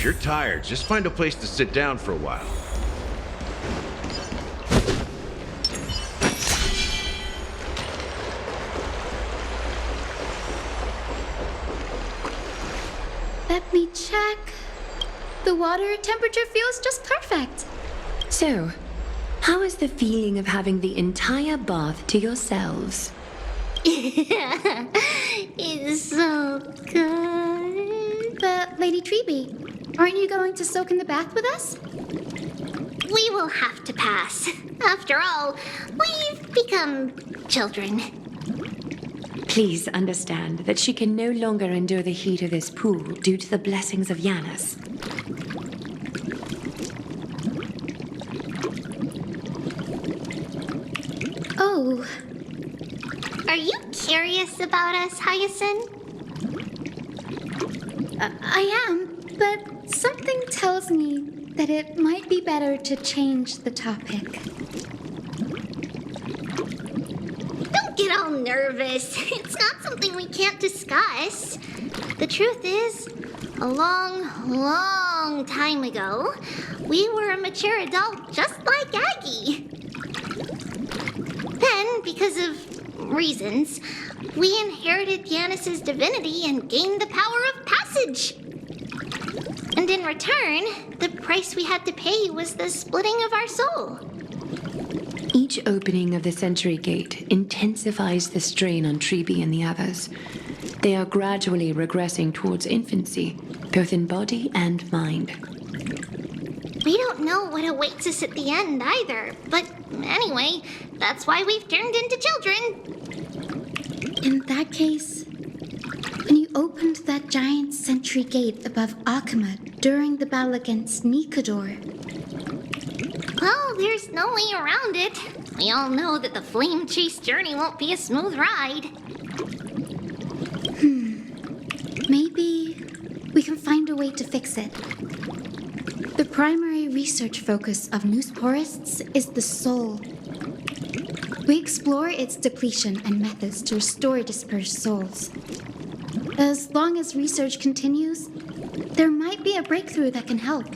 you're tired, just find a place to sit down for a while. Let me check. The water temperature feels just perfect. So, how is the feeling of having the entire bath to yourselves? It's so good. But, Lady Treeby, aren't you going to soak in the bath with us? We will have to pass. After all, we've become children. Please understand that she can no longer endure the heat of this pool due to the blessings of Yanis. Oh. Are you curious about us, Hyacinth? I am, but something tells me that it might be better to change the topic. Don't get all nervous. It's not something we can't discuss. The truth is, a long time ago, we were a mature adult just like Aggie. Then, because of reasons, we inherited Yanis's divinity and gained the power of passage. And in return, the price we had to pay was the splitting of our soul. Each opening of the Century Gate intensifies the strain on Treeby and the others. They are gradually regressing towards infancy, both in body and mind. We don't know what awaits us at the end either, but anyway, that's why we've turned into children. In that case, when you opened that giant sentry gate above Akama during the battle against Nikador, Well, there's no way around it. We all know that the flame chase journey won't be a smooth ride. maybe we can find a way to fix it. The primary research focus of Noosporists is the soul. We explore its depletion and methods to restore dispersed souls. As long as research continues, there might be a breakthrough that can help.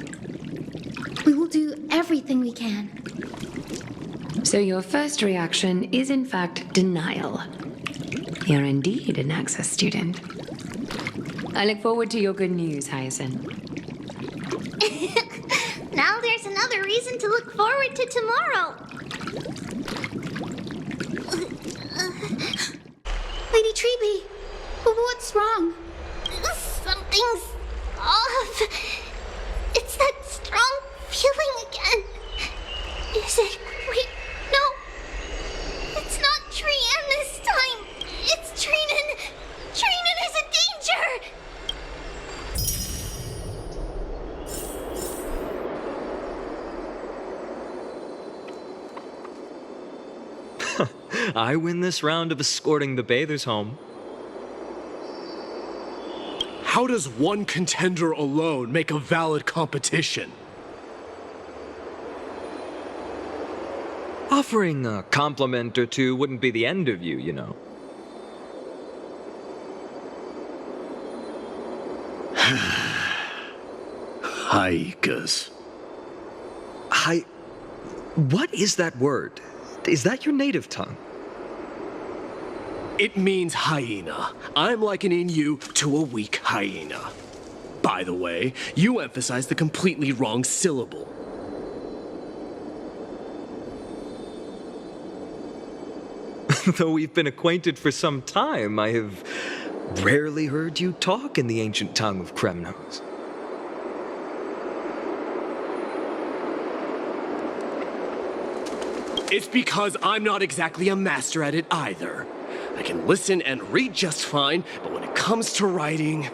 We will do everything we can. So your first reaction is in fact denial. You're indeed an Access student. I look forward to your good news, Hyacinth. Now there's another reason to look forward to tomorrow. Lady Treeby, what's wrong? Something's off. It's that strong feeling again. Is it? Wait, no. It's not Trian this time. It's Trinan. Trinan is in danger. I win this round of escorting the bathers home. How does one contender alone make a valid competition? Offering a compliment or two wouldn't be the end of you, you know. Haikas. What is that word? Is that your native tongue? It means hyena. I'm likening you to a weak hyena. By the way, you emphasized the completely wrong syllable. Though we've been acquainted for some time, I have rarely heard you talk in the ancient tongue of Kremnos. It's because I'm not exactly a master at it either. I can listen and read just fine, but when it comes to writing...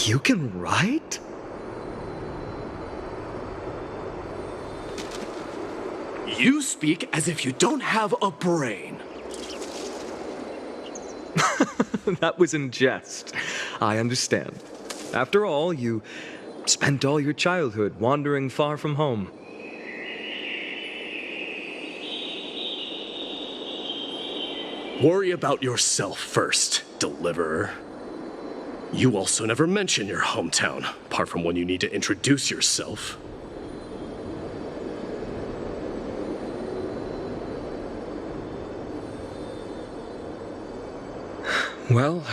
You can write? You speak as if you don't have a brain. That was in jest. I understand. After all, you spent all your childhood wandering far from home. Worry about yourself first, Deliverer. You also never mention your hometown, apart from when you need to introduce yourself. Well,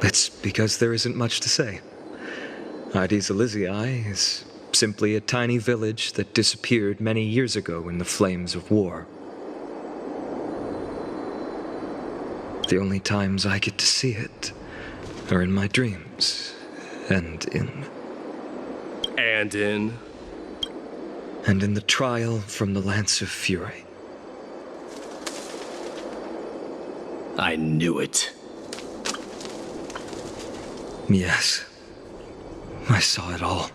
it's because there isn't much to say. Ides Elysiae is simply a tiny village that disappeared many years ago in the flames of war. The only times I get to see it are in my dreams, and in the trial from the Lance of Fury. I knew it. Yes, I saw it all.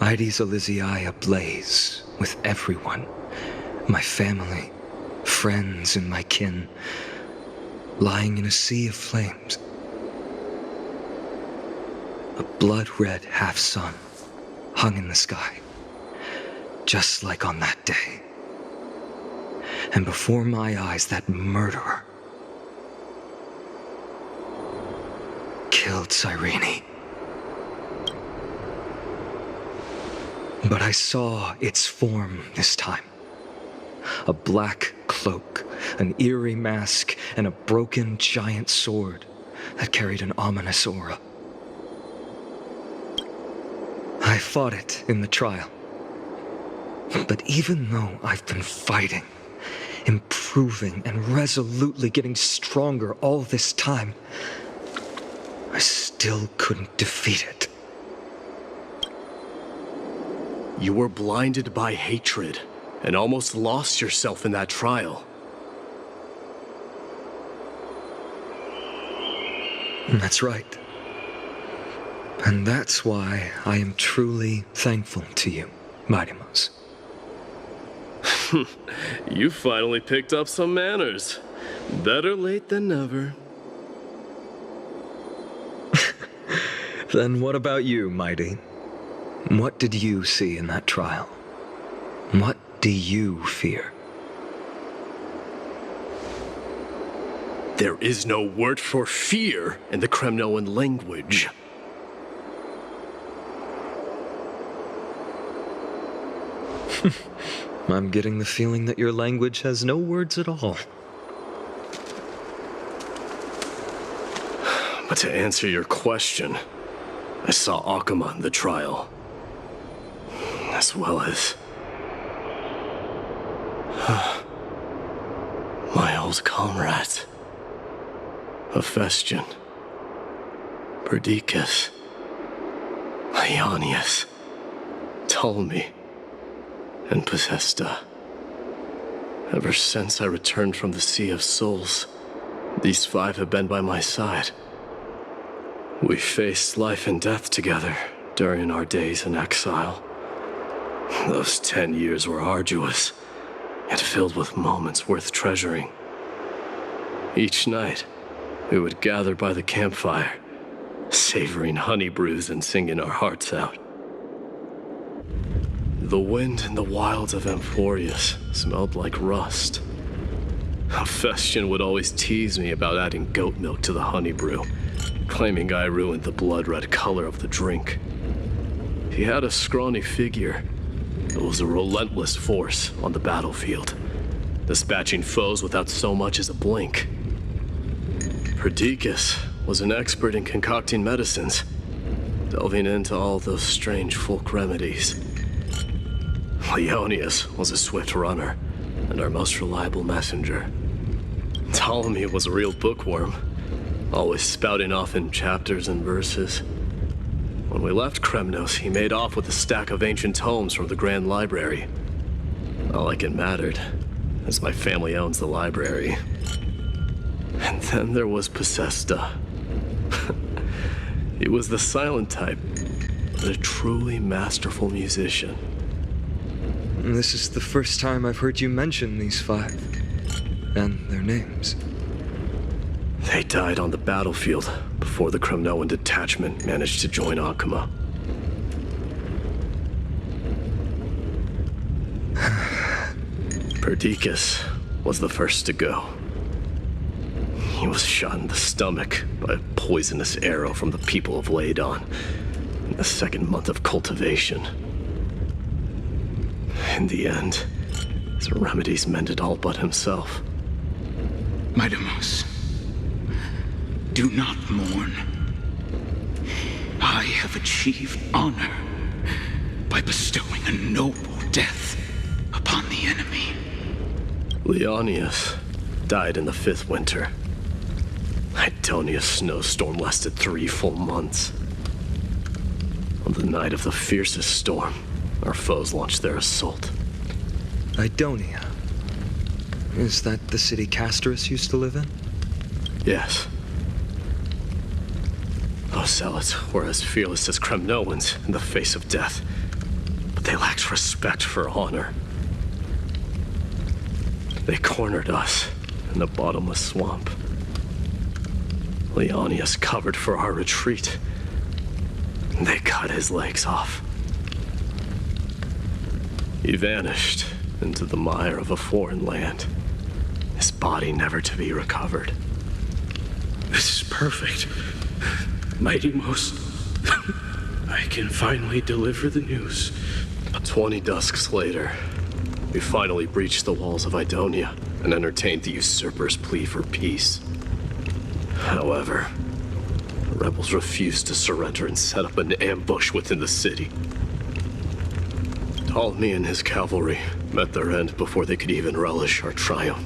Ides Elysiae ablaze with everyone, my family, friends, and my kin, lying in a sea of flames. A blood-red half-sun hung in the sky, just like on that day. And before my eyes, that murderer killed Cyrene. But I saw its form this time. A black cloak, an eerie mask, and a broken giant sword that carried an ominous aura. I fought it in the trial. But even though I've been fighting, improving, and resolutely getting stronger all this time, I still couldn't defeat it. You were blinded by hatred and almost lost yourself in that trial. That's right. And that's why I am truly thankful to you, Mightymouse. You finally picked up some manners. Better late than never. Then what about you, Mighty? What did you see in that trial? What do you fear? There is no word for fear in the Kremnoan language. I'm getting the feeling that your language has no words at all. But to answer your question, I saw Akuma in the trial. As well as my old comrades. Hephaestion, Perdiccas, Ionius, Ptolemy, and Possesta. Ever since I returned from the Sea of Souls, these five have been by my side. We faced life and death together during our days in exile. Those 10 years were arduous, yet filled with moments worth treasuring. Each night, we would gather by the campfire, savoring honey brews and singing our hearts out. The wind in the wilds of Amphorius smelled like rust. Hephaestion would always tease me about adding goat milk to the honey brew, claiming I ruined the blood-red color of the drink. He had a scrawny figure. It was a relentless force on the battlefield, dispatching foes without so much as a blink. Perdiccas was an expert in concocting medicines, delving into all those strange folk remedies. Leonius was a swift runner and our most reliable messenger. Ptolemy was a real bookworm, always spouting off in chapters and verses. When we left Kremnos, he made off with a stack of ancient tomes from the Grand Library. Not like it mattered, as my family owns the library. And then there was Possesta. He was the silent type, but a truly masterful musician. This is the first time I've heard you mention these five, and their names. They died on the battlefield before the Kremnoan detachment managed to join Akuma. Perdiccas was the first to go. He was shot in the stomach by a poisonous arrow from the people of Ladon in the second month of cultivation. In the end, his remedies mended all but himself. Midamos, do not mourn. I have achieved honor by bestowing a noble death upon the enemy. Leonius died in the 5th winter. Idonia's snowstorm lasted 3 full months. On the night of the fiercest storm, our foes launched their assault. Idonia. Is that the city Castorus used to live in? Yes. Those zealots were as fearless as Kremnoans in the face of death, but they lacked respect for honor. They cornered us in a bottomless swamp. Leonius covered for our retreat. They cut his legs off. He vanished into the mire of a foreign land, his body never to be recovered. This is perfect. Mighty Most, I can finally deliver the news. 20 dusks later, we finally breached the walls of Idonia and entertained the usurper's plea for peace. However, the rebels refused to surrender and set up an ambush within the city. Ptolemy and his cavalry met their end before they could even relish our triumph.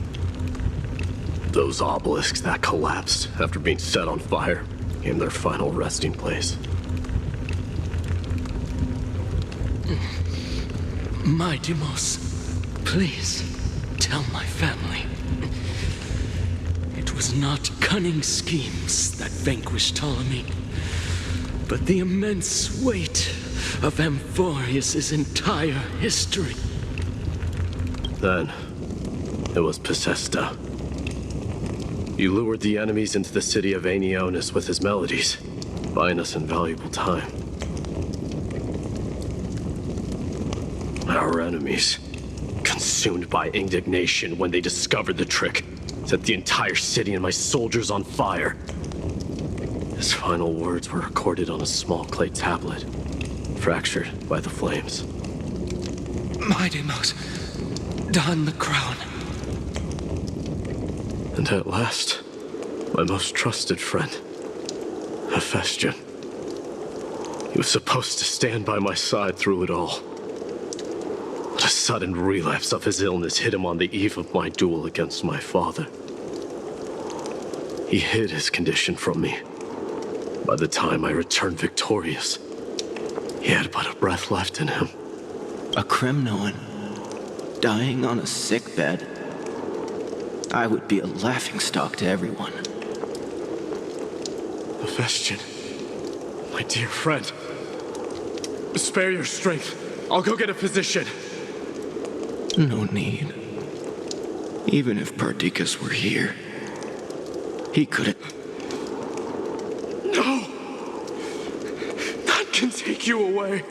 Those obelisks that collapsed after being set on fire became their final resting place. Midamos, please tell my family. It was not cunning schemes that vanquished Ptolemy, but the immense weight of Amphorius' entire history. Then, it was Pacesta. He lured the enemies into the city of Aenionis with his melodies, buying us invaluable time. Our enemies, consumed by indignation when they discovered the trick, set the entire city and my soldiers on fire. His final words were recorded on a small clay tablet, fractured by the flames. Midamos, don the crown. And at last, my most trusted friend, Hephaestion. He was supposed to stand by my side through it all. But a sudden relapse of his illness hit him on the eve of my duel against my father. He hid his condition from me. By the time I returned victorious, he had but a breath left in him. A Kremnoan dying on a sickbed. I would be a laughingstock to everyone. Hephaestion, my dear friend, spare your strength. I'll go get a physician. No need. Even if Perdiccas were here, he couldn't. No! None can take you away.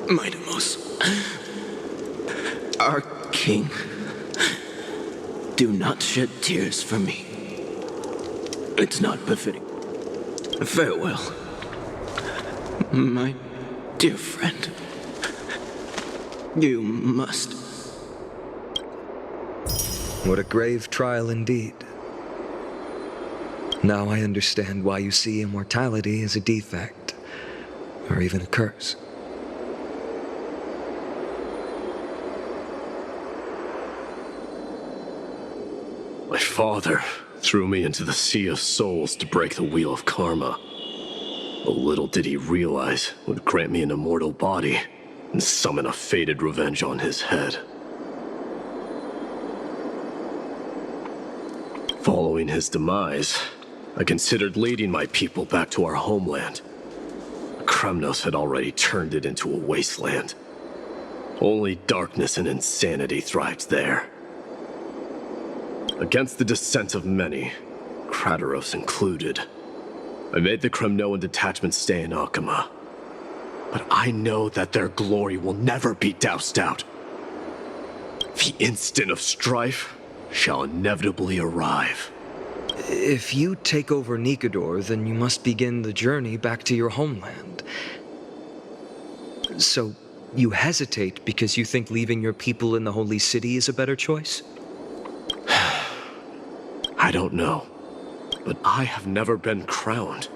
Midamos, our king, do not shed tears for me. It's not befitting. Farewell, my dear friend. You must. What a grave trial indeed. Now I understand why you see immortality as a defect, or even a curse. My father threw me into the Sea of Souls to break the wheel of karma. But little did he realize it would grant me an immortal body and summon a fated revenge on his head. Following his demise, I considered leading my people back to our homeland. Kremnos had already turned it into a wasteland. Only darkness and insanity thrived there. Against the dissent of many, Krateros included, I made the Kremnoan detachment stay in Akama. But I know that their glory will never be doused out. The instant of strife shall inevitably arrive. If you take over Nikador, then you must begin the journey back to your homeland. So, you hesitate because you think leaving your people in the Holy City is a better choice? I don't know, but I have never been crowned,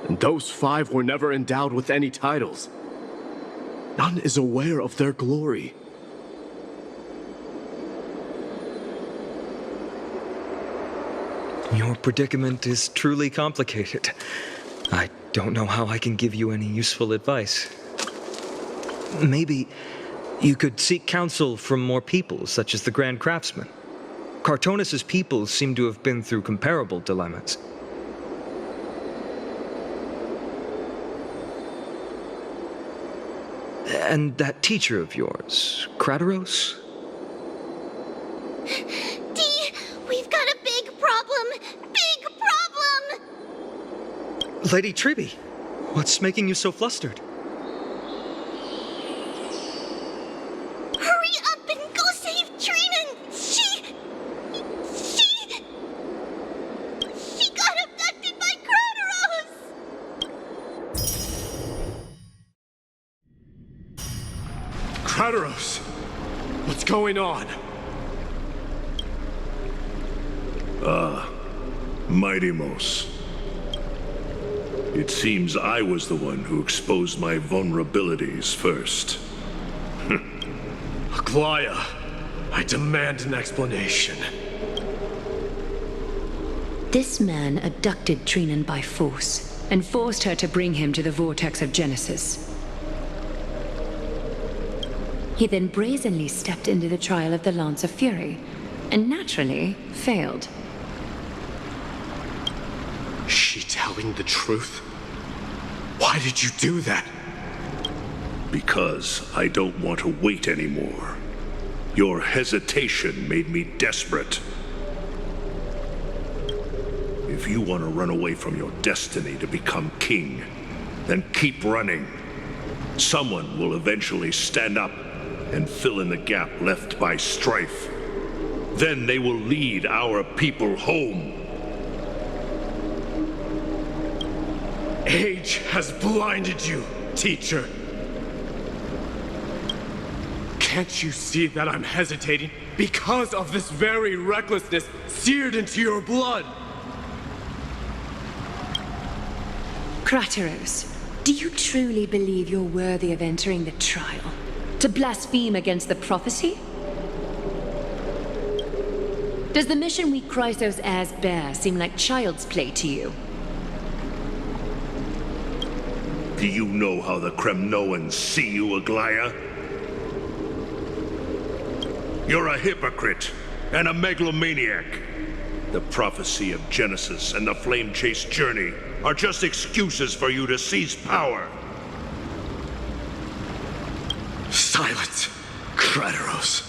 and those 5 were never endowed with any titles. None is aware of their glory. Your predicament is truly complicated. I don't know how I can give you any useful advice. Maybe you could seek counsel from more people, such as the Grand Craftsman. Cartonis' people seem to have been through comparable dilemmas. And that teacher of yours, Krateros? Dee, we've got a big problem! Big problem! Lady Tribby, what's making you so flustered? Hurry up and go save Trinan! She got abducted by Krateros! Krateros! What's going on? Mighty-Mos. It seems I was the one who exposed my vulnerabilities first. Aglaya, I demand an explanation. This man abducted Trinan by force and forced her to bring him to the vortex of Genesis. He then brazenly stepped into the trial of the Lance of Fury, and naturally failed. Is she telling the truth? Why did you do that? Because I don't want to wait anymore. Your hesitation made me desperate. If you want to run away from your destiny to become king, then keep running. Someone will eventually stand up and fill in the gap left by strife. Then they will lead our people home. Age has blinded you, teacher. Can't you see that I'm hesitating because of this very recklessness seared into your blood? Krateros, do you truly believe you're worthy of entering the trial? To blaspheme against the prophecy? Does the mission we Chrysos heirs bear seem like child's play to you? Do you know how the Kremnoans see you, Aglaya? You're a hypocrite and a megalomaniac. The prophecy of Genesis and the Flame Chase journey are just excuses for you to seize power. Silence, Krateros.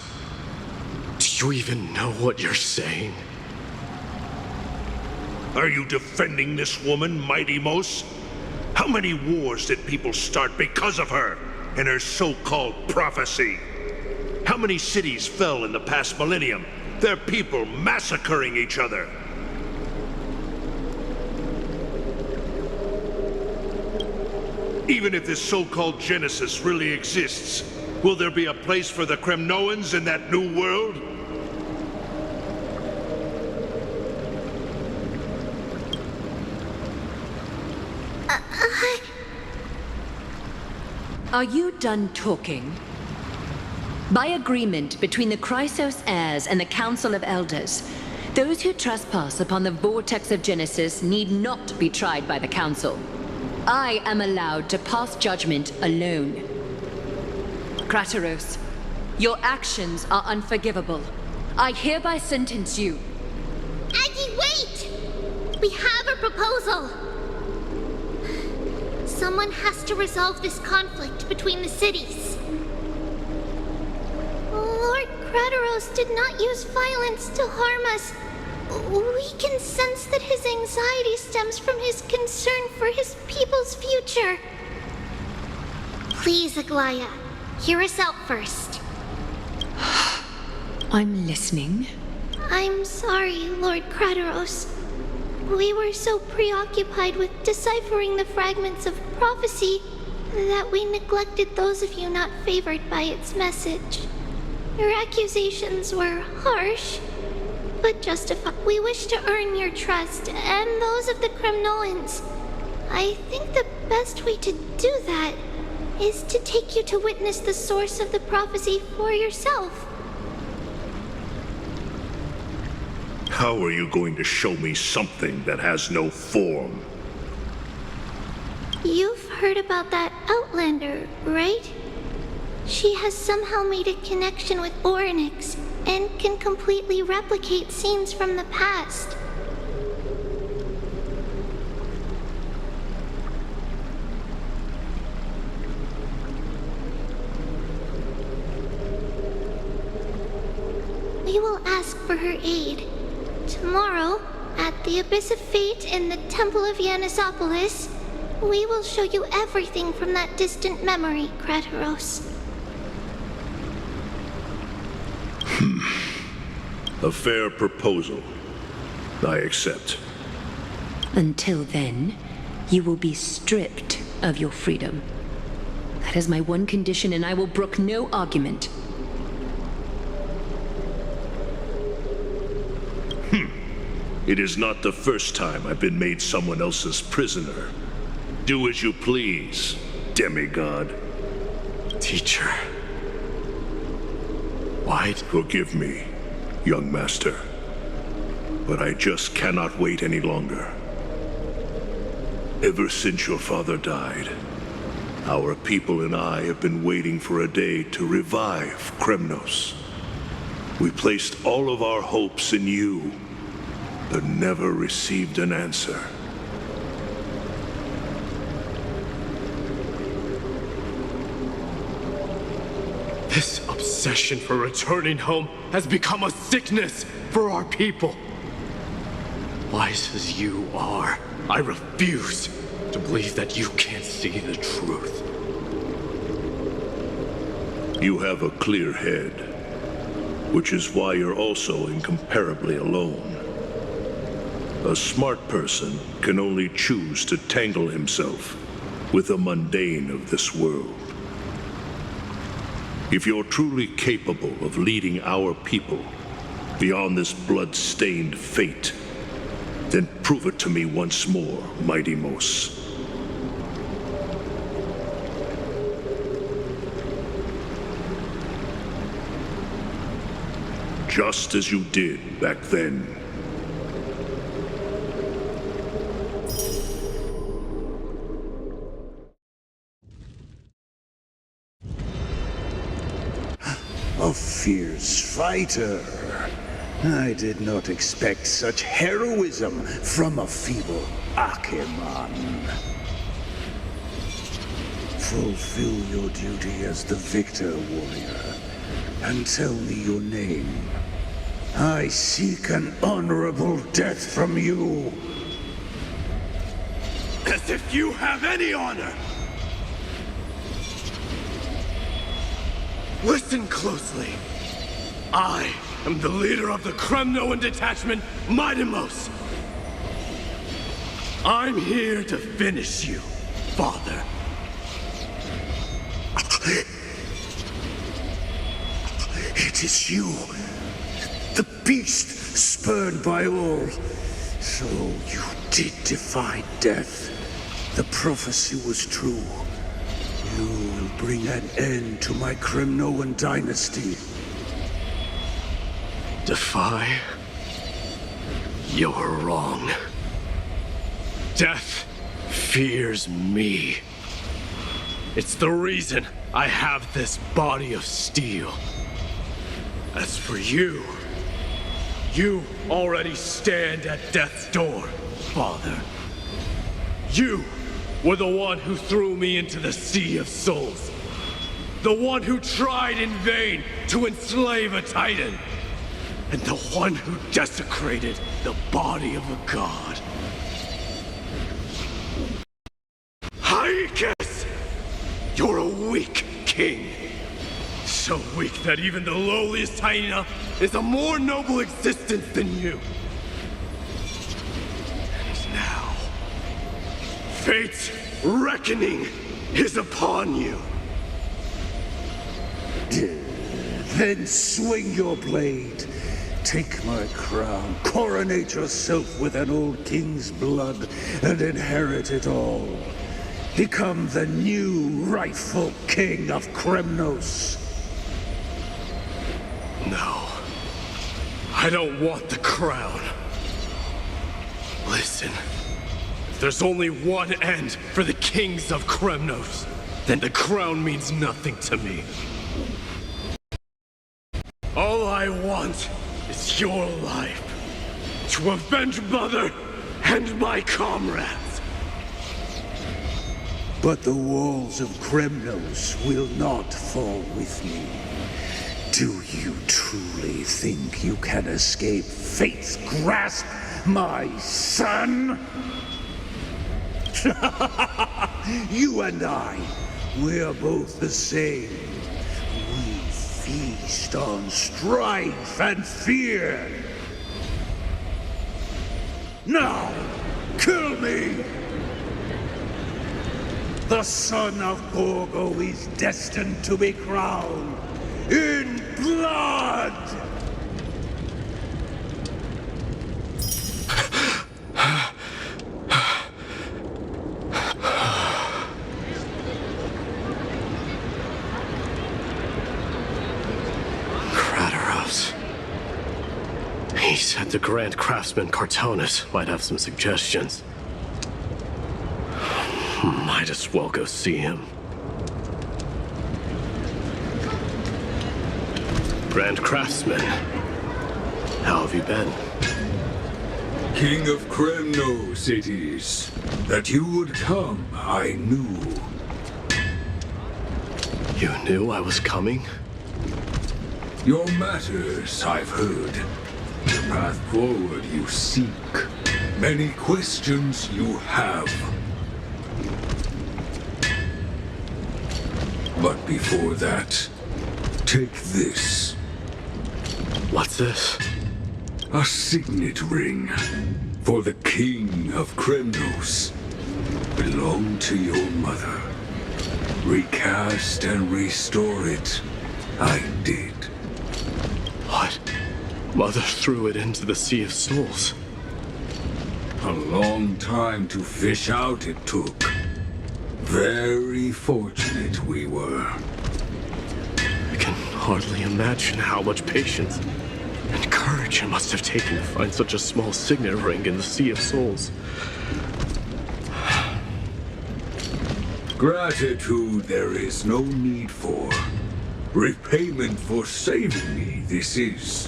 Do you even know what you're saying? Are you defending this woman, Mighty-Mos? How many wars did people start because of her and her so-called prophecy? How many cities fell in the past millennium? Their people massacring each other. Even if this so-called Genesis really exists, will there be a place for the Kremnoans in that new world? Are you done talking? By agreement between the Chrysos heirs and the Council of Elders, those who trespass upon the vortex of Genesis need not be tried by the Council. I am allowed to pass judgment alone. Krateros, your actions are unforgivable. I hereby sentence you. Aggie, wait! We have a proposal. Someone has to resolve this conflict between the cities. Lord Krateros did not use violence to harm us. We can sense that his anxiety stems from his concern for his people's future. Please, Aglaya, hear us out first. I'm listening. I'm sorry, Lord Krateros. We were so preoccupied with deciphering the fragments of prophecy that we neglected those of you not favored by its message. Your accusations were harsh, but justified. We wish to earn your trust and those of the Kremnoans. I think the best way to do that is to take you to witness the source of the prophecy for yourself. How are you going to show me something that has no form? You've heard about that Outlander, right? She has somehow made a connection with Orynyx and can completely replicate scenes from the past. We will ask for her aid. Tomorrow, at the Abyss of Fate in the Temple of Yanisopolis, we will show you everything from that distant memory, Krateros. A fair proposal. I accept. Until then, you will be stripped of your freedom. That is my one condition, and I will brook no argument. It is not the first time I've been made someone else's prisoner. Do as you please, demigod. Teacher. Why? Forgive me, young master. But I just cannot wait any longer. Ever since your father died, our people and I have been waiting for a day to revive Kremnos. We placed all of our hopes in you, but never received an answer. This obsession for returning home has become a sickness for our people. Wise as you are, I refuse to believe that you can't see the truth. You have a clear head, which is why you're also incomparably alone. A smart person can only choose to tangle himself with the mundane of this world. If you're truly capable of leading our people beyond this blood-stained fate, then prove it to me once more, Mighty Mos. Just as you did back then. A fierce fighter. I did not expect such heroism from a feeble Acheman. Fulfill your duty as the victor, warrior, and tell me your name. I seek an honorable death from you. As if you have any honor! Listen closely. I am the leader of the Kremnoan detachment, Mighty Mos. I'm here to finish you, Father. It is you, the beast spurned by all. So you did defy death. The prophecy was true. You will bring an end to my Kremnoan dynasty. Defy? You're wrong. Death fears me. It's the reason I have this body of steel. As for you, you already stand at death's door, Father. You were the one who threw me into the Sea of Souls. The one who tried in vain to enslave a Titan. And the one who desecrated the body of a god. Hyakis! You're a weak king. So weak that even the lowliest hyena is a more noble existence than you. And now, fate's reckoning is upon you. Then swing your blade. Take my crown, coronate yourself with an old king's blood, and inherit it all. Become the new rightful king of Kremnos. No. I don't want the crown. Listen. If there's only one end for the kings of Kremnos, then the crown means nothing to me. All I want is your life. To avenge Mother and my comrades. But the walls of Kremnos will not fall with me. Do you truly think you can escape fate's grasp, my son? You and I, we're both the same. We feast on strife and fear. Now, kill me! The son of Gorgo is destined to be crowned in blood! He said the Grand Craftsman Cartonus might have some suggestions. Might as well go see him. Grand Craftsman, how have you been? King of Kremnos it is. That you would come, I knew. You knew I was coming? Your matters, I've heard. The path forward you seek. Many questions you have. But before that, take this. What's this? A signet ring for the King of Kremnos. Belonged to your mother. Recast and restore it. I did. What? Mother threw it into the Sea of Souls. A long time to fish out it took. Very fortunate we were. I can hardly imagine how much patience and courage it must have taken to find such a small signet ring in the Sea of Souls. Gratitude there is no need for. Repayment for saving me, this is.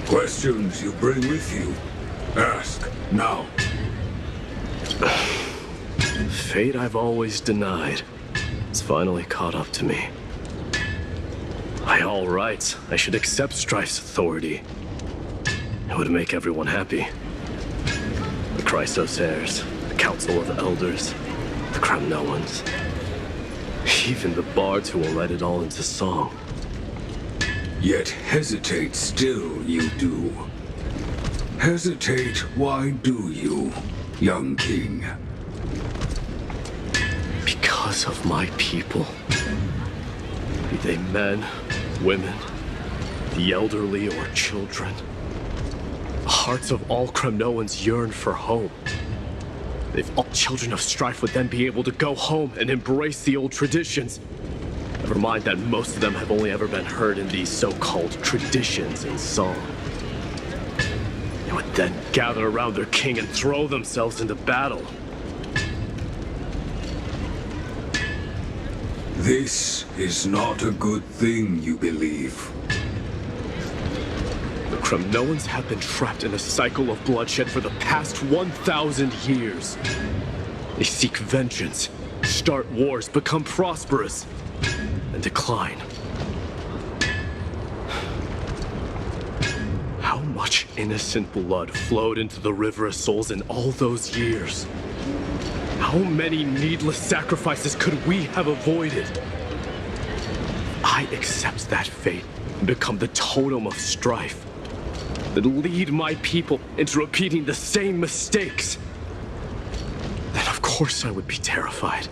Questions you bring with you? Ask, now. Fate I've always denied. It's finally caught up to me. By all rights, I should accept Strife's authority. It would make everyone happy. The Chrysos heirs, the Council of Elders, the Kremnoans. Even the bards who will write it all into song. Yet hesitate still you do. Hesitate, why do you, young king? Because of my people. Be they men, women, the elderly or children. The hearts of all Kremnoans yearn for home. If all children of strife would then be able to go home and embrace the old traditions. Never mind that most of them have only ever been heard in these so-called traditions in song. They would then gather around their king and throw themselves into battle. This is not a good thing, you believe. The Kremnoans have been trapped in a cycle of bloodshed for the past 1,000 years. They seek vengeance, start wars, become prosperous, and decline. How much innocent blood flowed into the River of Souls in all those years? How many needless sacrifices could we have avoided? I accept that fate and become the totem of strife that lead my people into repeating the same mistakes, then of course I would be terrified.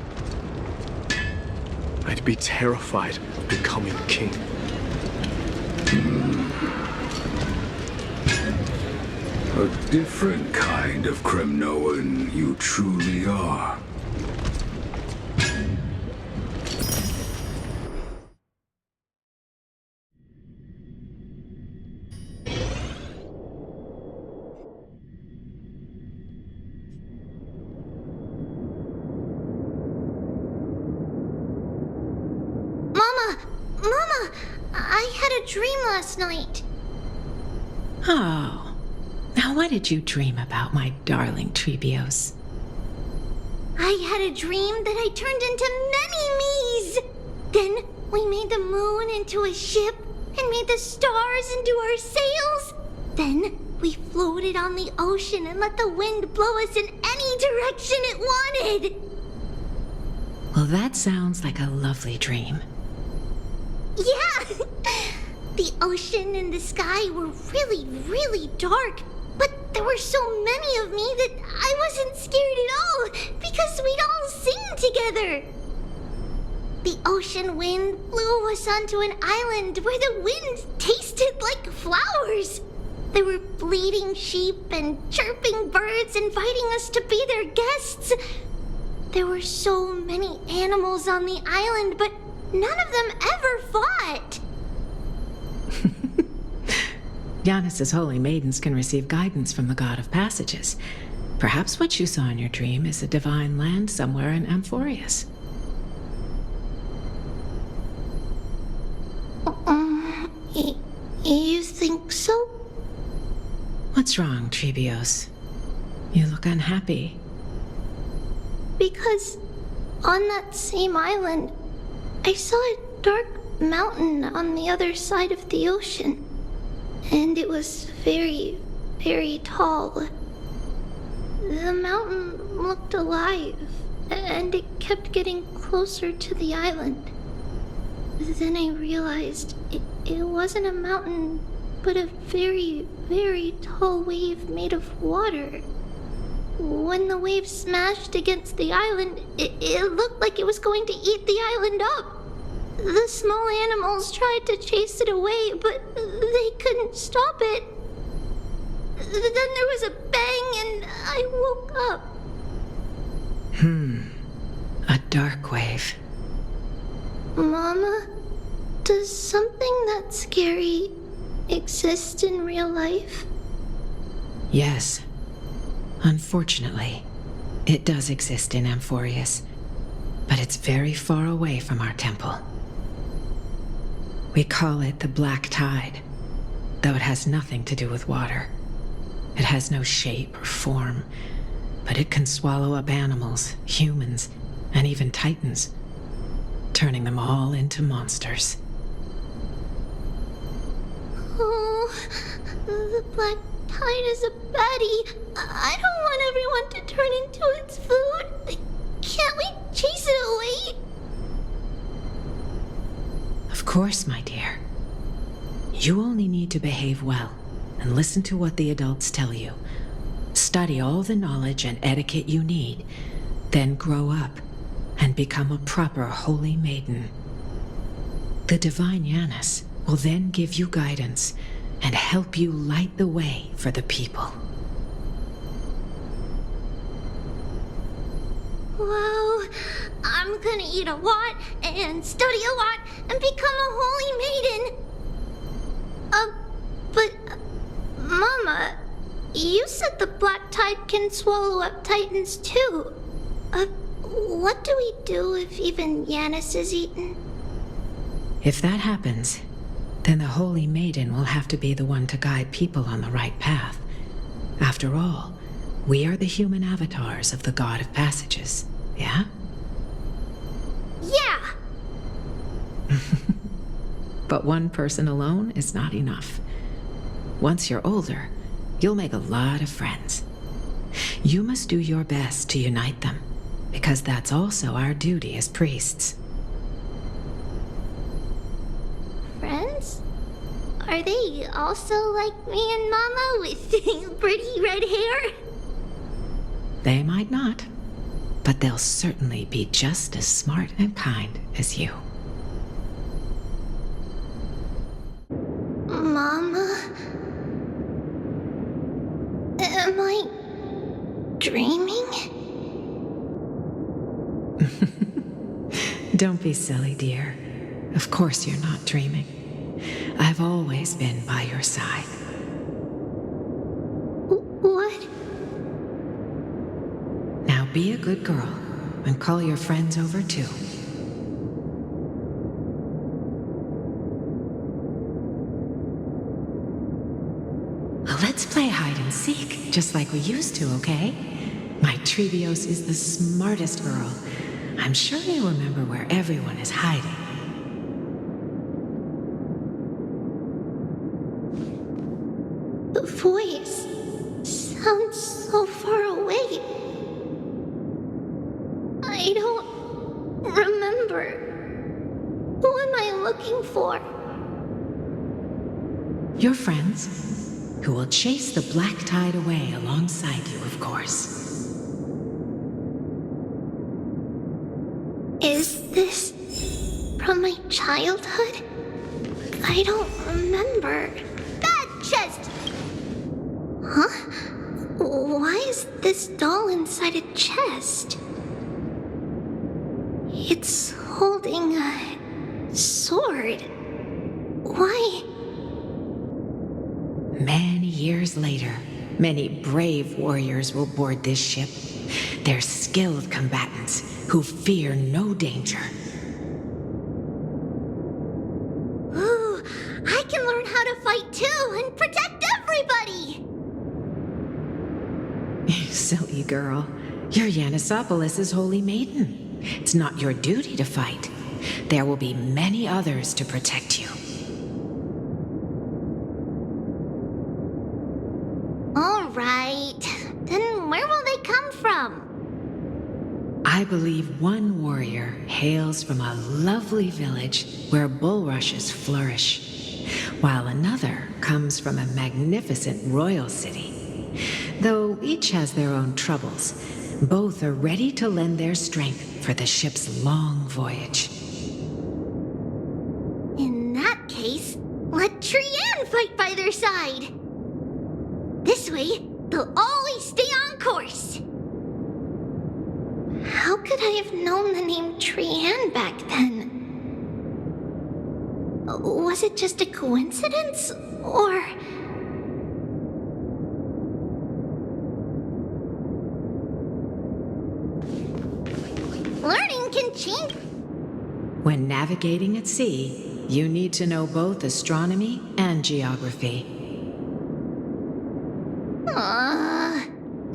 I'd be terrified of becoming king. A different kind of Kremnoan you truly are. Mama, I had a dream last night. Oh. Now what did you dream about, my darling Trebios? I had a dream that I turned into many me's. Then we made the moon into a ship and made the stars into our sails. Then we floated on the ocean and let the wind blow us in any direction it wanted. Well, that sounds like a lovely dream. Yeah! The ocean and the sky were really, really dark. But there were so many of me that I wasn't scared at all because we'd all sing together. The ocean wind blew us onto an island where the wind tasted like flowers. There were bleating sheep and chirping birds inviting us to be their guests. There were so many animals on the island, but none of them ever fought. Yanis's holy maidens can receive guidance from the god of passages. Perhaps what you saw in your dream is a divine land somewhere in Amphorius. You think so? What's wrong, Trebios? You look unhappy. Because on that same island, I saw a dark mountain on the other side of the ocean. And it was very, very tall. The mountain looked alive, and it kept getting closer to the island. Then I realized it wasn't a mountain, but a very, very tall wave made of water. When the wave smashed against the island, it looked like it was going to eat the island up. The small animals tried to chase it away, but they couldn't stop it. Then there was a bang and I woke up. A dark wave. Mama, does something that scary exist in real life? Yes. Unfortunately, it does exist in Amphorius, but it's very far away from our temple. We call it the Black Tide, though it has nothing to do with water. It has no shape or form, but it can swallow up animals, humans, and even titans, turning them all into monsters. Oh, the Black Tide is a baddie. I don't want everyone to turn into its food. Can't we chase it away? Of course, my dear. You only need to behave well and listen to what the adults tell you. Study all the knowledge and etiquette you need, then grow up and become a proper holy maiden. The divine Yanis will then give you guidance and help you light the way for the people. Wow, I'm gonna eat a lot and study a lot and become a holy maiden. But Mama, you said the Black Tide can swallow up titans too. What do we do if even Yanis is eaten? If that happens, then the Holy Maiden will have to be the one to guide people on the right path. After all, we are the human avatars of the God of Passages, yeah? Yeah! But one person alone is not enough. Once you're older, you'll make a lot of friends. You must do your best to unite them, because that's also our duty as priests. Are they also like me and Mama with pretty red hair? They might not, but they'll certainly be just as smart and kind as you. Mama? Am I dreaming? Don't be silly, dear. Of course you're not dreaming. I've always been by your side. What? Now be a good girl and call your friends over too. Well, let's play hide and seek, just like we used to, okay? My Trevios is the smartest girl. I'm sure you remember where everyone is hiding. The voice sounds so far away. I don't remember. Who am I looking for? Your friends, who will chase the black tide away alongside you, of course. Is this from my childhood? I don't remember. That chest! Huh? Why is this doll inside a chest? It's holding a sword. Why? Many years later, many brave warriors will board this ship. They're skilled combatants who fear no danger. Ooh, I can learn how to fight too and protect everybody! You silly girl. You're Yanisopoulos' holy maiden. It's not your duty to fight. There will be many others to protect you. All right. Then where will they come from? I believe one warrior hails from a lovely village where bulrushes flourish, while another comes from a magnificent royal city. Though each has their own troubles, both are ready to lend their strength for the ship's long voyage. In that case, let Trianne fight by their side. This way, they'll always stay on course. How could I have known the name Trianne back then? Was it just a coincidence, or... Learning can change. When navigating at sea, you need to know both astronomy and geography.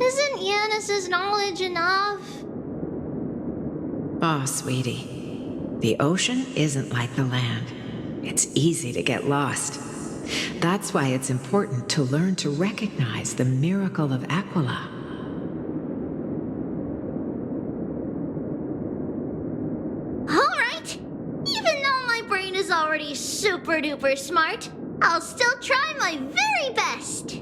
Isn't Yanis's knowledge enough? Oh, sweetie. The ocean isn't like the land. It's easy to get lost. That's why it's important to learn to recognize the miracle of Aquila. All right. Even though my brain is already super duper smart, I'll still try my very best.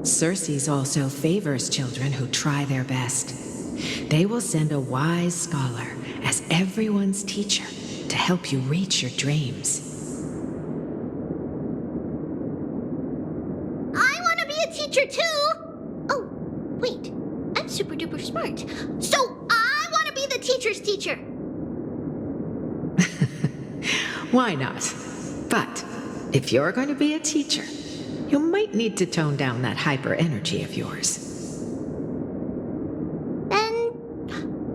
Circe also favors children who try their best. They will send a wise scholar as everyone's teacher to help you reach your dreams. I want to be a teacher too. Oh, wait. I'm super duper smart. So I want to be the teacher's teacher. Why not? But if you're going to be a teacher, you might need to tone down that hyper energy of yours. Then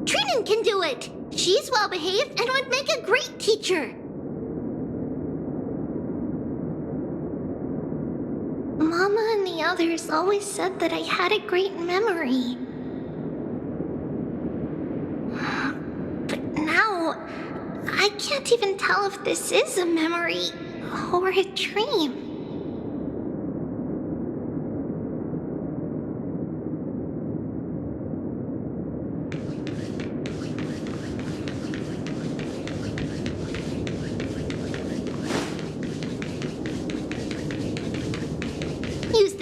Trinan can do it. She's well behaved and would make a great teacher. Mama and the others always said that I had a great memory. But now, I can't even tell if this is a memory or a dream.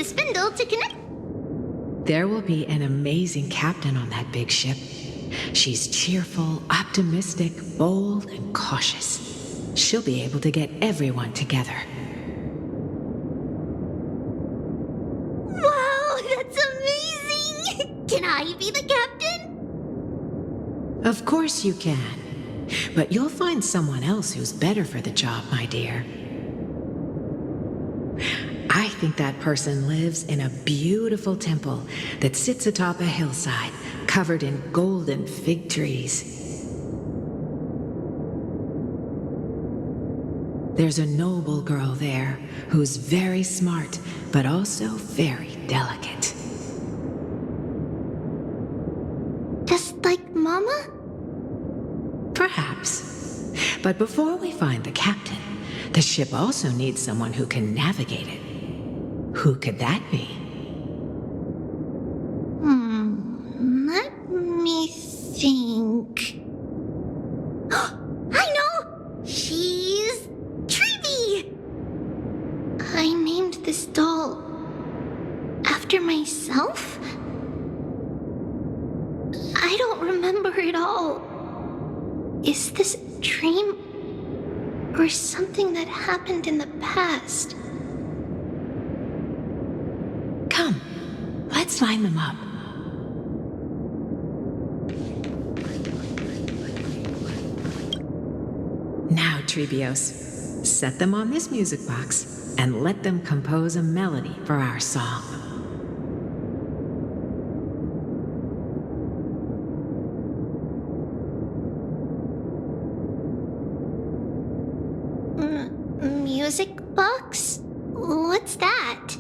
spindle to connect. There will be an amazing captain on that big ship. She's cheerful, optimistic, bold, and cautious. She'll be able to get everyone together. Wow, that's amazing! Can I be the captain? Of course you can. But you'll find someone else who's better for the job, my dear. I think that person lives in a beautiful temple that sits atop a hillside covered in golden fig trees. There's a noble girl there who's very smart, but also very delicate. Just like Mama? Perhaps. But before we find the captain, the ship also needs someone who can navigate it. Who could that be? Let me think. I know! She's Treevee! I named this doll after myself? I don't remember it all. Is this a dream or something that happened in the past? Come, let's line them up. Now, Treebios, set them on this music box and let them compose a melody for our song. Music box? What's that?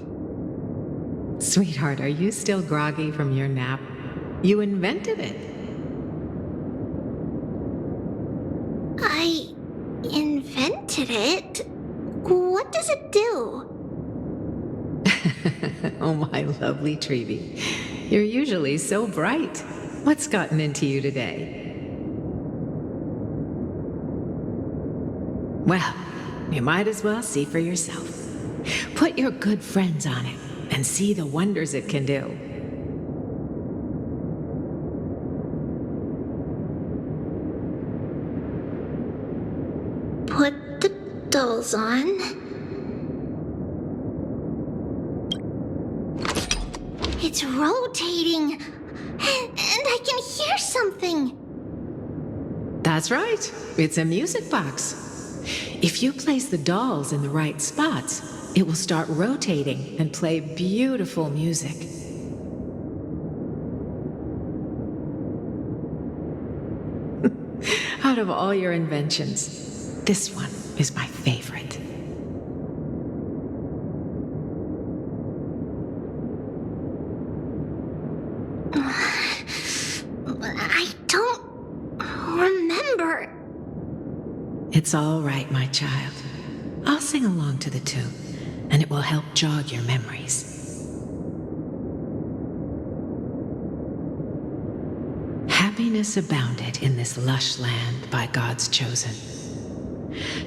Sweetheart, are you still groggy from your nap? You invented it. I invented it? What does it do? Oh, my lovely Treevee. You're usually so bright. What's gotten into you today? Well, you might as well see for yourself. Put your good friends on it and see the wonders it can do. Put the dolls on. It's rotating, and I can hear something. That's right. It's a music box. If you place the dolls in the right spots, it will start rotating and play beautiful music. Out of all your inventions, this one is my favorite. I don't remember. It's all right, my child. I'll sing along to the tune, and it will help jog your memories. Happiness abounded in this lush land by God's chosen.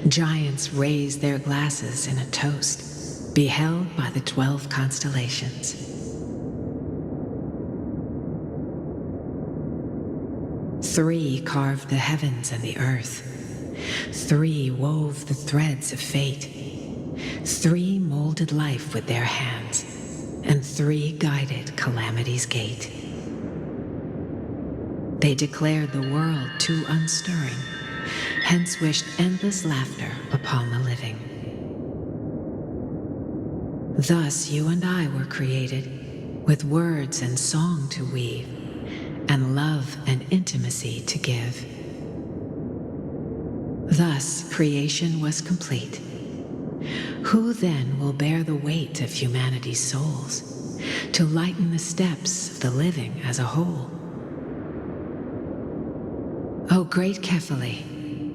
Giants raised their glasses in a toast, beheld by the 12 constellations. Three carved the heavens and the earth. Three wove the threads of fate. Three molded life with their hands, and three guided calamity's gate. They declared the world too unstirring, hence wished endless laughter upon the living. Thus you and I were created, with words and song to weave, and love and intimacy to give. Thus creation was complete. Who then will bear the weight of humanity's souls, to lighten the steps of the living as a whole? O great Kephale,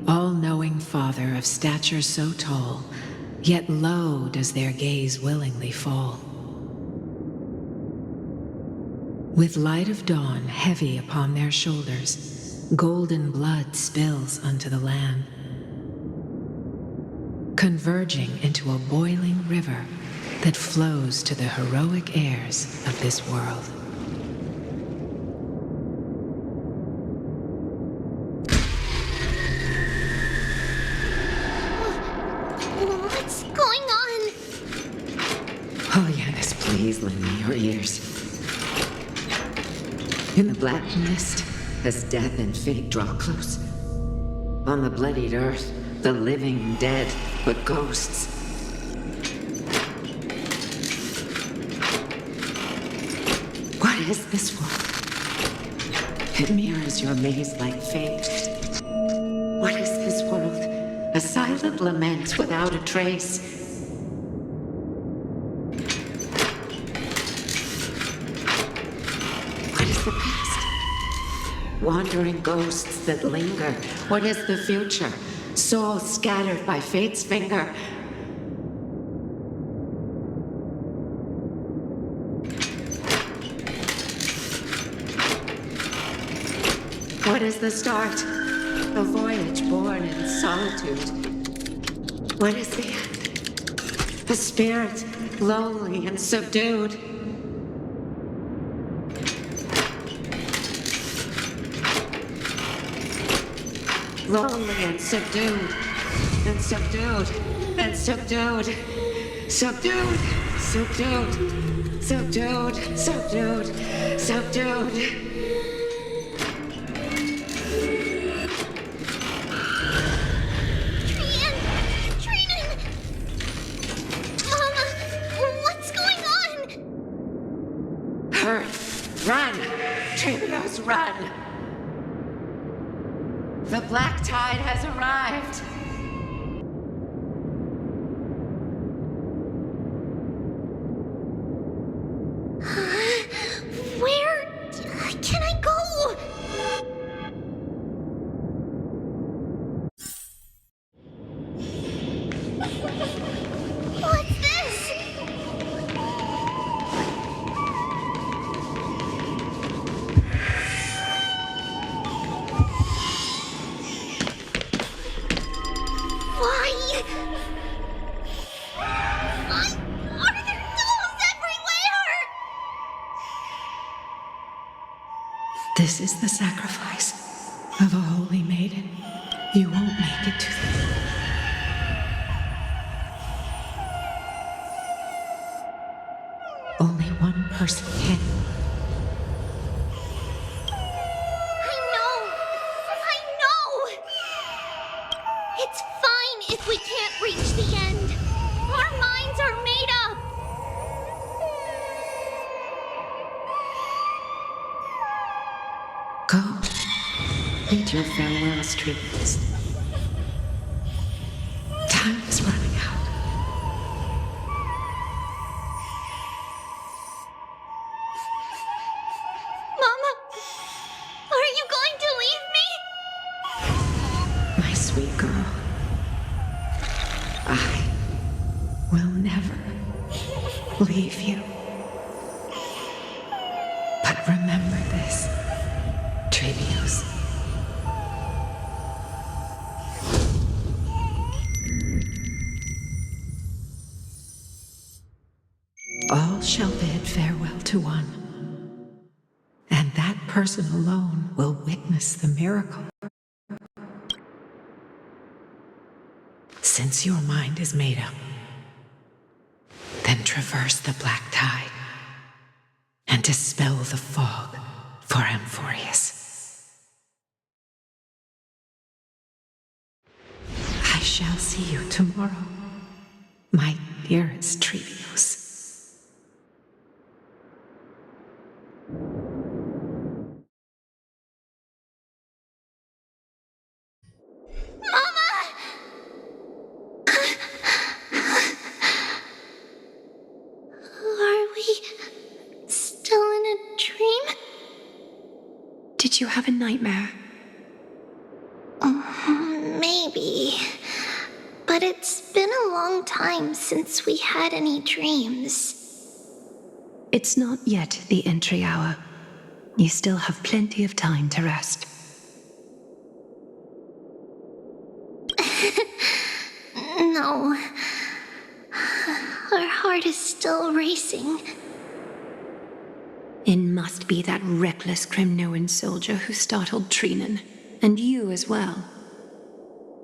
all-knowing Father of stature so tall, yet low does their gaze willingly fall. With light of dawn heavy upon their shoulders, golden blood spills unto the land. Converging into a boiling river, that flows to the heroic heirs of this world. What's going on? Oh, yes, please lend me your ears. In the black mist, as death and fate draw close, on the bloodied earth, the living dead, but ghosts. What is this world? It mirrors your maze-like fate. What is this world? A silent lament without a trace. What is the past? Wandering ghosts that linger. What is the future? Souls scattered by fate's finger. What is the start? A voyage born in solitude. What is the end? A spirit lonely and subdued. Lonely and subdued, and subdued, and subdued, subdued, subdued, subdued, subdued, subdued. Run! Trivios, run! The black tide has arrived! Where can I go? What's this? Why are there dolls everywhere? This is the sacrifice of a holy maiden. You won't make it to the... Only one person can. I know! It's fine if we can't reach the end. Our minds are made up. Go. Bid your farewells, Trivius. Time is running out. Mama, are you going to leave me? My sweet girl. I will never leave you. But remember this, Trivius. All shall bid farewell to one, and that person alone will witness the miracle. Since your mind is made up, then traverse the black tide and dispel the fog for Amphorius. I shall see you tomorrow, my dearest Trevios. Are we still in a dream? Did you have a nightmare? Maybe. But it's been a long time since we had any dreams. It's not yet the entry hour. You still have plenty of time to rest. No. Our heart is still racing. It must be that reckless Kremnoan soldier who startled Trinan, and you as well.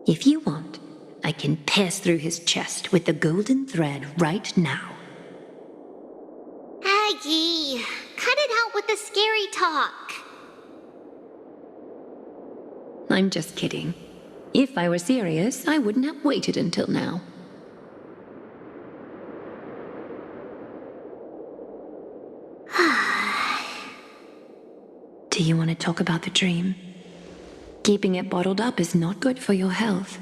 If you want, I can pass through his chest with the golden thread right now. Aggie, cut it out with the scary talk. I'm just kidding. If I were serious, I wouldn't have waited until now. Do you want to talk about the dream? Keeping it bottled up is not good for your health.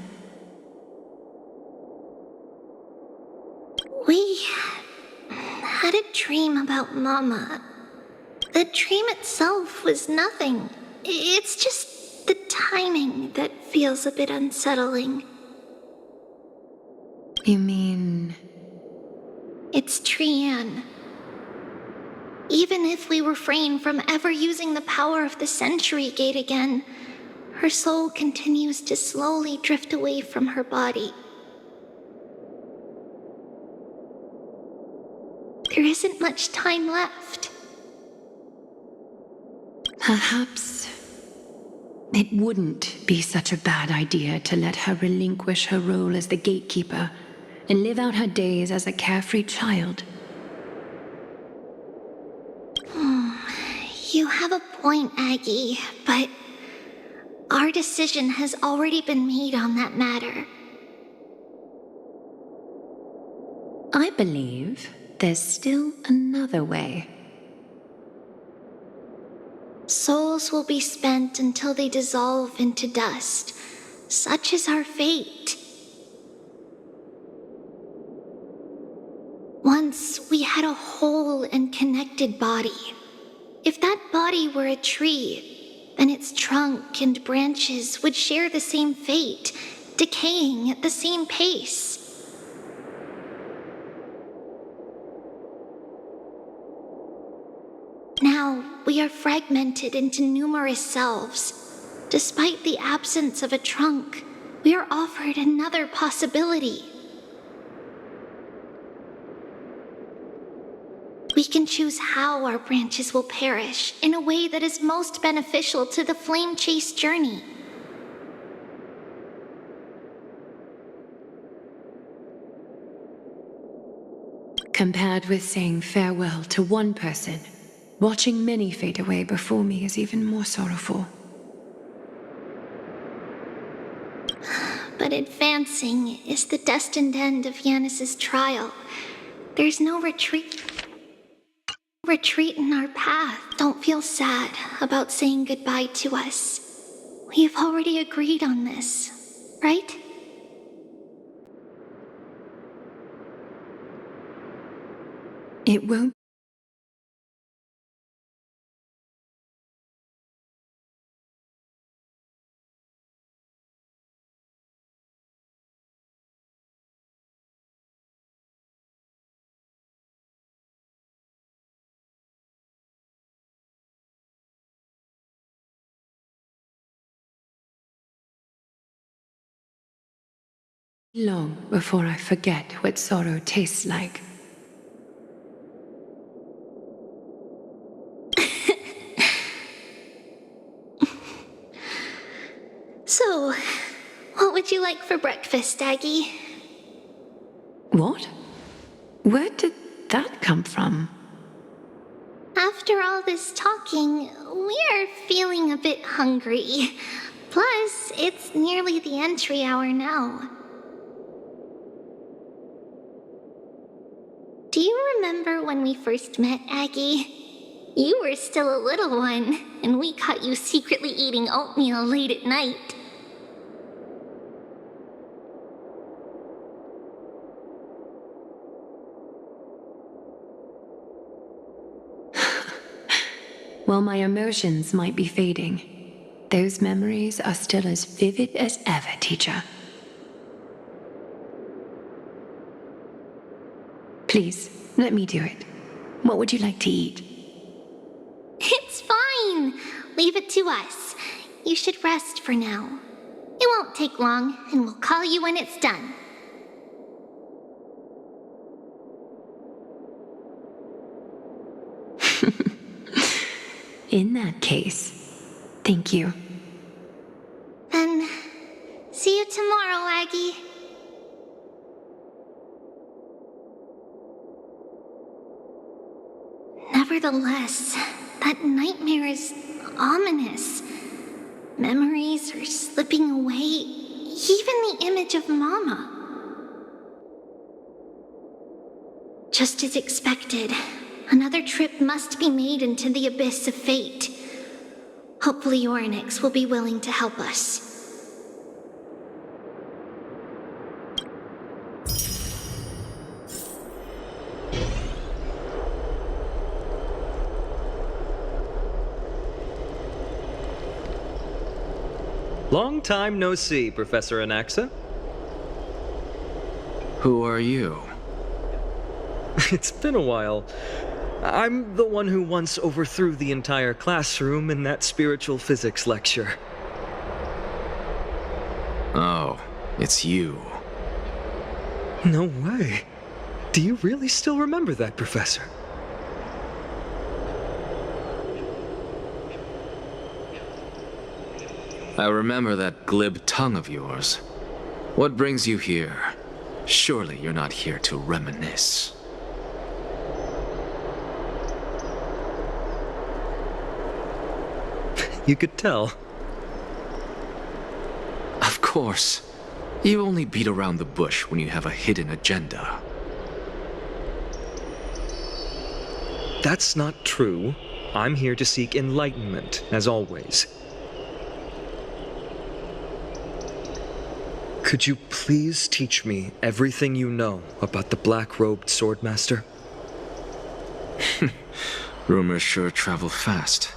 We had a dream about Mama. The dream itself was nothing. It's just the timing that feels a bit unsettling. You mean... It's Trian. Even if we refrain from ever using the power of the Century Gate again, her soul continues to slowly drift away from her body. There isn't much time left. Perhaps it wouldn't be such a bad idea to let her relinquish her role as the gatekeeper and live out her days as a carefree child. You have a point, Aggie, but our decision has already been made on that matter. I believe there's still another way. Souls will be spent until they dissolve into dust. Such is our fate. Once we had a whole and connected body. If that body were a tree, then its trunk and branches would share the same fate, decaying at the same pace. Now, we are fragmented into numerous selves. Despite the absence of a trunk, we are offered another possibility. We can choose how our branches will perish in a way that is most beneficial to the flame chase journey. Compared with saying farewell to one person, watching many fade away before me is even more sorrowful. But advancing is the destined end of Yanis's trial. There's no retreat in our path. Don't feel sad about saying goodbye to us. We've already agreed on this, right? It won't. Long before I forget what sorrow tastes like. So, what would you like for breakfast, Aggie? What? Where did that come from? After all this talking, we are feeling a bit hungry. Plus, it's nearly the entry hour now. Do you remember when we first met, Aggie? You were still a little one, and we caught you secretly eating oatmeal late at night. While my emotions might be fading, those memories are still as vivid as ever, teacher. Please, let me do it. What would you like to eat? It's fine. Leave it to us. You should rest for now. It won't take long, and we'll call you when it's done. In that case, thank you. Then, see you tomorrow, Aggie. Nevertheless, that nightmare is ominous. Memories are slipping away, even the image of Mama. Just as expected, another trip must be made into the abyss of fate. Hopefully Orynyx will be willing to help us. Long time no see, Professor Anaxa. Who are you? It's been a while. I'm the one who once overthrew the entire classroom in that spiritual physics lecture. Oh, it's you. No way. Do you really still remember that, Professor? I remember that glib tongue of yours. What brings you here? Surely you're not here to reminisce. You could tell. Of course. You only beat around the bush when you have a hidden agenda. That's not true. I'm here to seek enlightenment, as always. Could you please teach me everything you know about the black-robed swordmaster? Rumors sure travel fast.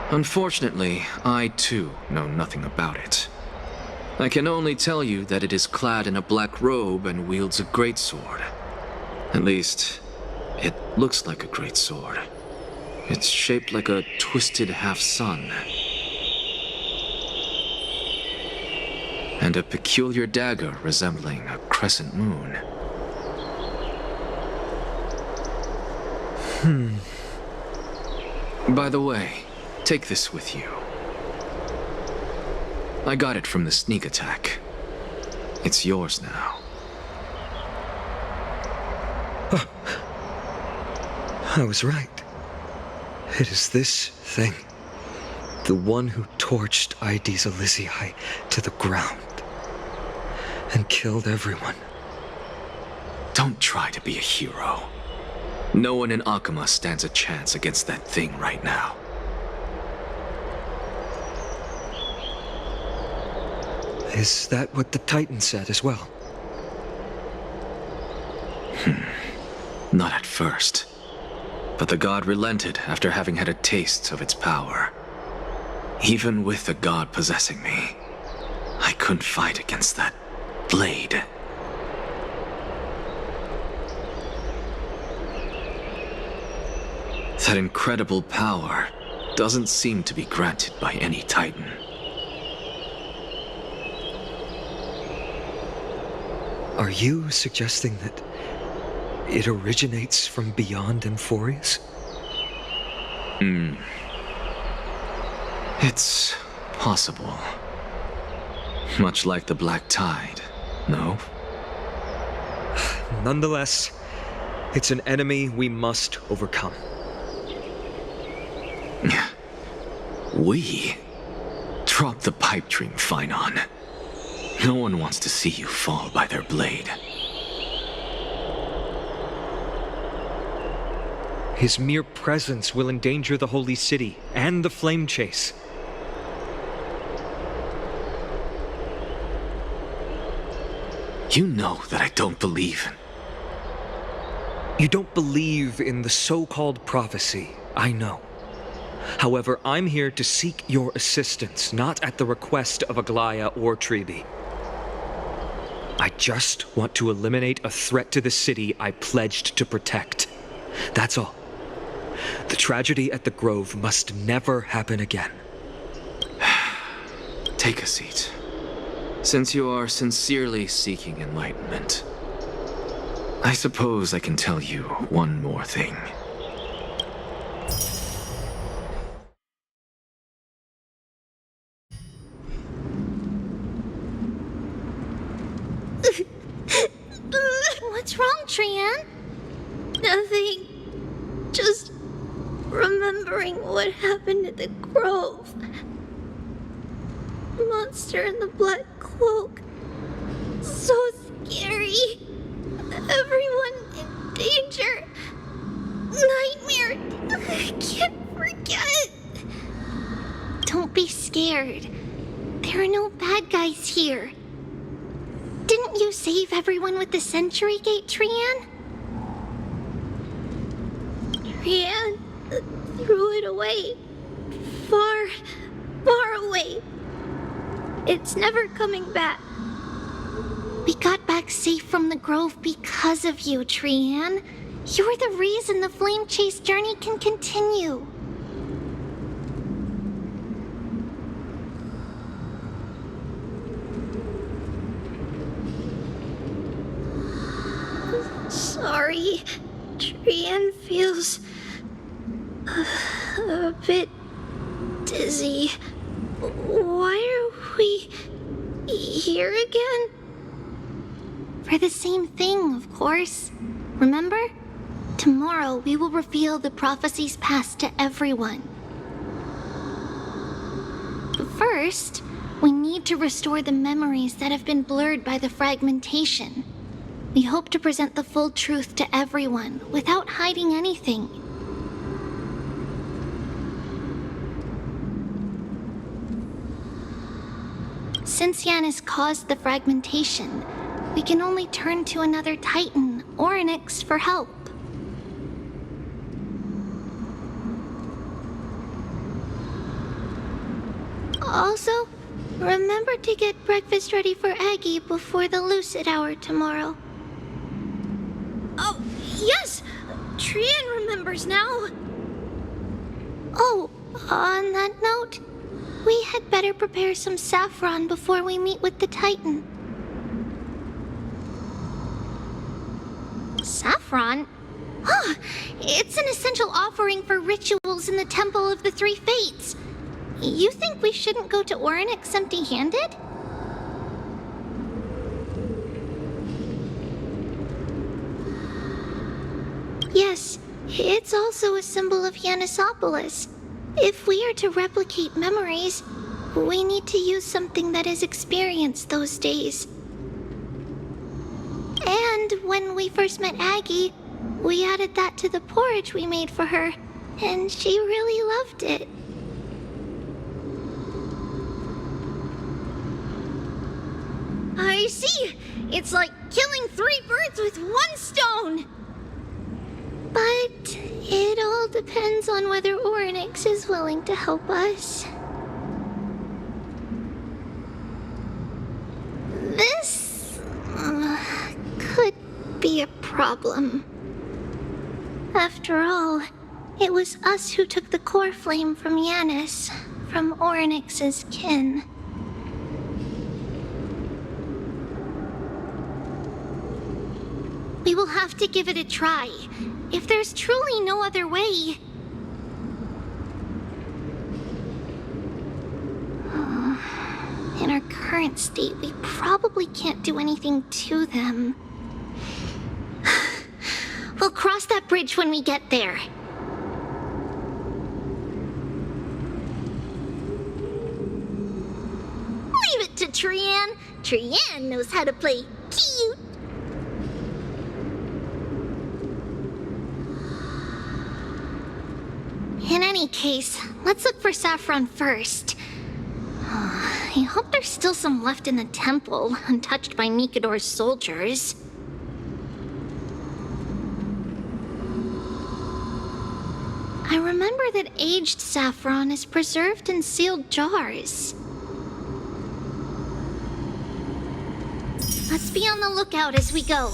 Unfortunately, I too know nothing about it. I can only tell you that it is clad in a black robe and wields a greatsword. At least, it looks like a greatsword. It's shaped like a twisted half-sun. And a peculiar dagger resembling a crescent moon. By the way, take this with you. I got it from the sneak attack. It's yours now. I was right. It is this thing. The one who torched Aedes Elysiae to the ground. And killed everyone. Don't try to be a hero. No one in Akama stands a chance against that thing right now. Is that what the Titan said as well? Not at first. But the god relented after having had a taste of its power. Even with the god possessing me, I couldn't fight against that blade. That incredible power doesn't seem to be granted by any Titan. Are you suggesting that it originates from beyond Amphorius? It's possible. Much like the Black Tide, no? Nonetheless, it's an enemy we must overcome. We? Drop the pipe dream, Phynon. No one wants to see you fall by their blade. His mere presence will endanger the Holy City and the Flame Chase. You know that I don't believe. You don't believe in the so-called prophecy, I know. However, I'm here to seek your assistance, not at the request of Aglaya or Tribi. I just want to eliminate a threat to the city I pledged to protect. That's all. The tragedy at the Grove must never happen again. Take a seat. Since you are sincerely seeking enlightenment, I suppose I can tell you one more thing. Trian? Nothing. Just remembering what happened at the grove. Monster in the black cloak. So scary. Everyone in danger. Nightmare. I can't forget. Don't be scared. There are no bad guys here. Didn't you save everyone with the Century Gate, Trian? Trian threw it away. Far, far away. It's never coming back. We got back safe from the grove because of you, Trian. You're the reason the Flame Chase journey can continue. Sorry. Trian feels a bit dizzy. Why are we here again? For the same thing, of course. Remember? Tomorrow we will reveal the prophecies passed to everyone. But first, we need to restore the memories that have been blurred by the fragmentation. We hope to present the full truth to everyone without hiding anything. Since Yanis caused the fragmentation, we can only turn to another Titan, Orynyx, for help. Also, remember to get breakfast ready for Aggie before the lucid hour tomorrow. Oh, yes! Trian remembers now. Oh, on that note, we had better prepare some saffron before we meet with the Titan. Saffron? Huh, it's an essential offering for rituals in the Temple of the Three Fates. You think we shouldn't go to Orynyx empty-handed? Yes, it's also a symbol of Yanisopolis. If we are to replicate memories, we need to use something that has experienced those days. And when we first met Aggie, we added that to the porridge we made for her, and she really loved it. I see! It's like killing 3 birds with 1 stone! But it all depends on whether Orynyx is willing to help us. This could be a problem. After all, it was us who took the core flame from Yanis, from Orynyx's kin. We will have to give it a try. If there's truly no other way. In our current state, we probably can't do anything to them. We'll cross that bridge when we get there. Leave it to Trian. Trian knows how to play cute. In any case, let's look for saffron first. I hope there's still some left in the temple, untouched by Mikador's soldiers. I remember that aged saffron is preserved in sealed jars. Let's be on the lookout as we go.